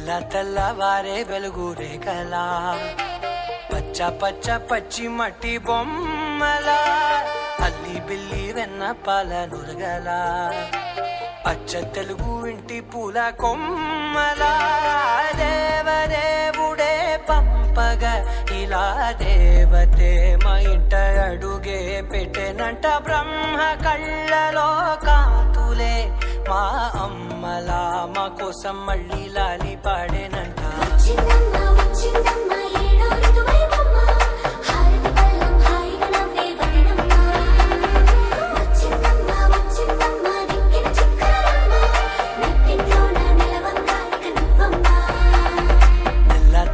తెల్లవారే వెలుగు రేఖలా పచ్చ పచ్చ పచ్చి మట్టి బొమ్మలా అల్లి బిల్లి వెన్న పాల నురగలా అచ్చ తెలుగు ఇంటి పూల కొమ్మలా దేవదేవుడే పంపగా ఇలా దేవతే మా ఇంట అడుగే పెట్టెనంట బ్రహ్మ కళ్ళలో కాంతులే మా అమ్మలా మా కోసం మళ్ళీ లాలి పాడేనంట.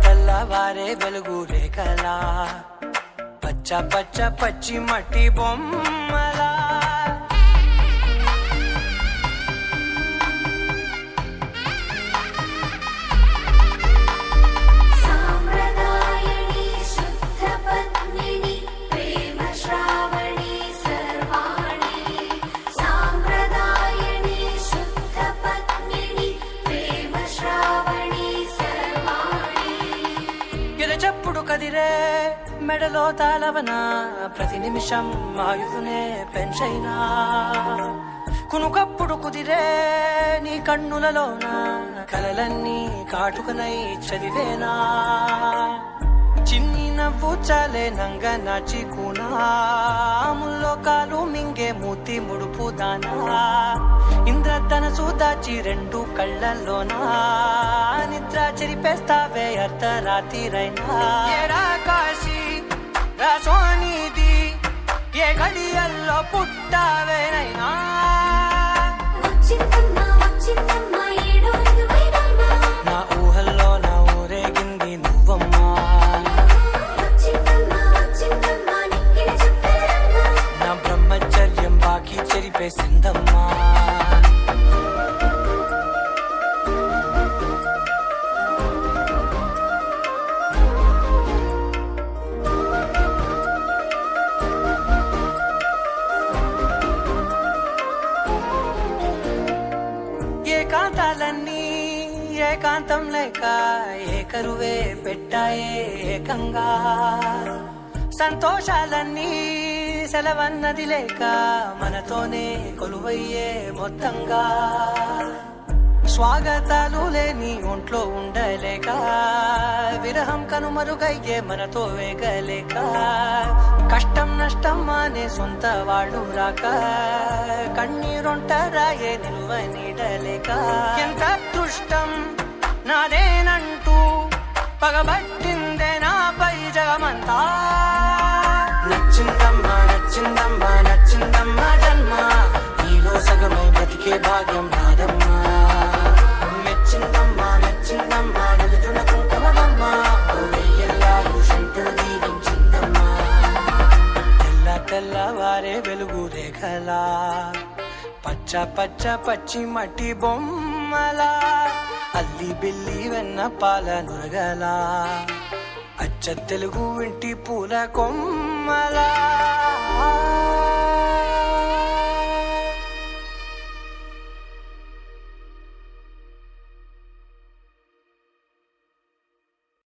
తెల్లవారే వెలుగు రేఖలా పచ్చ పచ్చ పచ్చి మట్టి బొమ్మలా చెప్పుడు కదిరే మెడలో తాళవన ప్రతి నిమిషం ఆయుధునే పెంచైనా కునుకప్పుడు కుదిరే నీ కన్నులలోన కలలన్నీ కాటుకనై చదివేనా చిన్ని నవ్వు చాలే నంగ నాచి కూనాముల్లో కాలు మింగే మూతి ముడుపు దానా ఇంద్రధనసు దాచి రెండు కళ్ళల్లోనా నిద్ర చెరిపేస్తావే అర్ధరాత్రిరైనా ఏడా కాశీ రాసోనిది ఏ గడియల్లో పుట్టావేనైనా నా ఊహల్లో నా ఊరేగింది నువ్వమ్మా నా బ్రహ్మచర్యం బాకీ చెరిపేసిందమ్మా. ఏకాంతాలన్నీ ఏకాంతం లేక ఏకరువే పెట్టాయే ఏకంగా సంతోషాలన్నీ సెలవన్నది లేక మనతోనే కొలువయ్యే మొత్తంగా స్వాగతాలు లేని ఒంట్లో ఉండలేక విరహం కనుమరుగయ్యే మనతో వేగలేక కష్టం నష్టం అనే సొంత వాళ్ళు రాక కన్నీరొంటరాయే నిలువ నీడలేక ఎంత అదృష్టం నాదేనంటూ పగబట్టిందే నాపై జగమంతా నచ్చిందమ్మా నచ్చిందమ్మా నచ్చిందమ్మా జన్మ నీలో సగమై బ్రతికే భాగ్యం నాదమ్మా మెచ్చిందమ్మా మెచ్చిందమ్మా నిలుచున కుంకుమమ్మా వెయ్యల్లాలు శంకరు దీవించిందమ్మా. తెల్లవారే వెలుగు రేఖలా పచ్చ పచ్చ పచ్చి మట్టి బొమ్మలా అల్లి బిల్లి వెన్న పాల నురగలా అచ్చ తెలుగు ఇంటి పూల కొమ్మలా